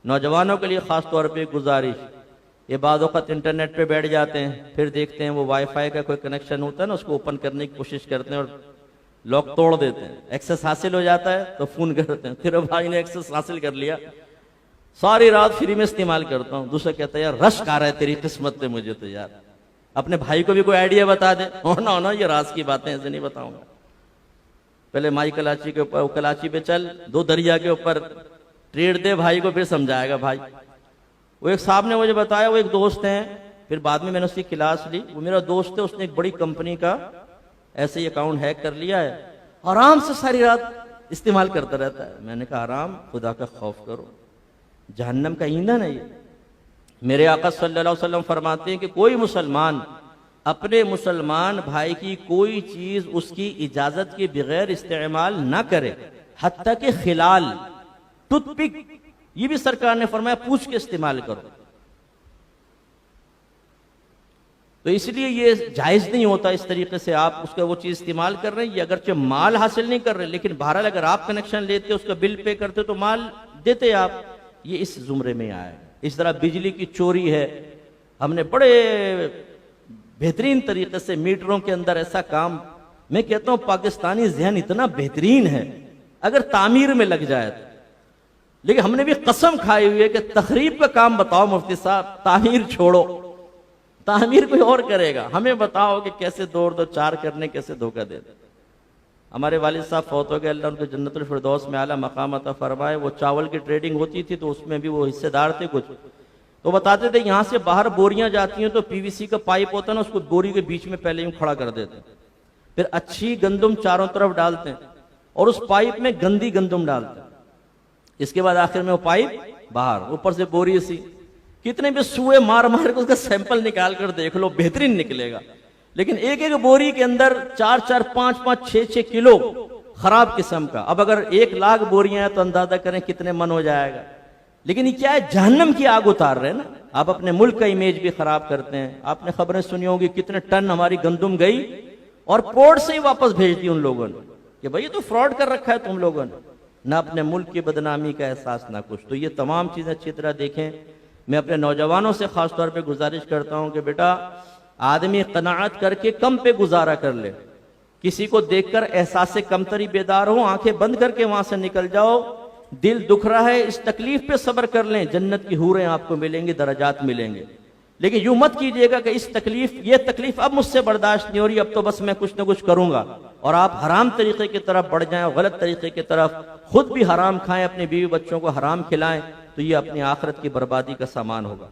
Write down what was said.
नौजवानों के लिए ख़ास तौर पे गुजारिश, ये बाद वक़्त इंटरनेट पे बैठ जाते हैं, फिर देखते हैं वो वाईफाई का कोई कनेक्शन होता है ना, उसको ओपन करने की कोशिश करते हैं और लॉक तोड़ देते हैं। एक्सेस हासिल हो जाता है तो फ़ोन करते हैं, फिर भाई ने एक्सेस हासिल कर लिया, सारी रात फ्री में इस्तेमाल करता हूँ। दूसरा कहता है यार रश्क आ रहा है तेरी किस्मत पे, मुझे तो यार अपने भाई को भी कोई आइडिया बता दे। ना ना ये राज की बातें ऐसे नहीं बताऊंगा, पहले माई कलाची के ऊपर कलाची पे चल, दो दरिया के ऊपर ट्रेड दे भाई को, फिर समझाएगा भाई। वो एक साहब ने मुझे बताया, वो एक दोस्त हैं, फिर बाद में मैंने उसकी क्लास ली, वो मेरा दोस्त है, उसने एक बड़ी कंपनी का ऐसे ही अकाउंट हैक कर लिया है, आराम से सारी रात इस्तेमाल करता रहता है। मैंने कहा आराम, खुदा का खौफ करो, जहन्नम का ईंधन है ये। मेरे आका सल्लल्लाहु अलैहि वसल्लम फरमाते हैं कि कोई मुसलमान अपने मुसलमान भाई की कोई चीज उसकी इजाजत के बगैर इस्तेमाल ना करे, हत्ता के खिलाल, टूथपिक, ये भी सरकार ने फरमाया पूछ के इस्तेमाल करो। तो इसलिए ये जायज नहीं होता इस तरीके से आप उसका वो चीज इस्तेमाल कर रहे हैं। ये अगरचे माल हासिल नहीं कर रहे, लेकिन बहरहाल अगर आप कनेक्शन लेते, उसका बिल पे करते तो माल देते आप, ये इस जुमरे में आए। इस तरह बिजली की चोरी है, हमने बड़े बेहतरीन तरीके से मीटरों के अंदर ऐसा काम, मैं कहता हूं पाकिस्तानी जहन इतना बेहतरीन है, अगर तामीर में लग जाए तो। लेकिन हमने भी कसम खाई हुई है कि तखरीब का काम बताओ मुफ्ती साहब, तामीर छोड़ो, तामीर कोई और करेगा, हमें बताओ कि कैसे दो चार करने, कैसे धोखा दे। हमारे वालिद साहब फौत हो गए, अल्लाह उनको जन्नतुल फिरदौस में आला मकाम अता फरमाए। वो चावल की ट्रेडिंग होती थी तो उसमें भी वो हिस्सेदार थे कुछ, तो बताते थे यहाँ से बाहर बोरियां जाती हैं तो पीवीसी का पाइप होता है ना, उसको बोरी के बीच में पहले यूं खड़ा कर देते हैं, फिर अच्छी गंदुम चारों तरफ डालते हैं और उस पाइप में गंदी गंदुम डालते हैं। इसके बाद आखिर में वो पाइप बाहर, ऊपर से बोरी सी, कितने भी सुए मार मार के उसका सैंपल निकाल कर देख लो, बेहतरीन निकलेगा। लेकिन एक एक बोरी के अंदर 4-4, 5-5, 6-6 किलो खराब किस्म का। अब अगर 1 लाख बोरियां हैं तो अंदाजा करें कितने मन हो जाएगा। लेकिन ये क्या है, जहन्नम की आग उतार रहे हैं ना। आप अपने मुल्क का इमेज भी खराब करते हैं। आपने खबरें सुनी होंगी कितने टन हमारी गंदुम गई और पोर्ट से ही वापस भेज दी उन लोगों ने कि भाई ये तो फ्रॉड कर रखा है तुम लोगों ने, ना अपने मुल्क की बदनामी का एहसास ना कुछ। तो ये तमाम चीजें अच्छी तरह देखें। मैं अपने नौजवानों से खास तौर पे गुजारिश करता हूं कि बेटा आदमी कनाअत करके कम पे गुजारा कर ले, किसी को देखकर एहसास कमतरी बेदार हो, आंखें बंद करके वहां से निकल जाओ। दिल दुख रहा है, इस तकलीफ पे सब्र कर लें, जन्नत की हूरें आपको मिलेंगी, दर्जात मिलेंगे। लेकिन यूं मत कीजिएगा कि इस तकलीफ, ये तकलीफ अब मुझसे बर्दाश्त नहीं हो रही, अब तो बस मैं कुछ ना कुछ करूंगा, और आप हराम तरीके की तरफ बढ़ जाएं और गलत तरीके की तरफ, खुद भी हराम खाएं, अपने बीवी बच्चों को हराम खिलाएं, तो ये अपनी आखिरत की बर्बादी का सामान होगा।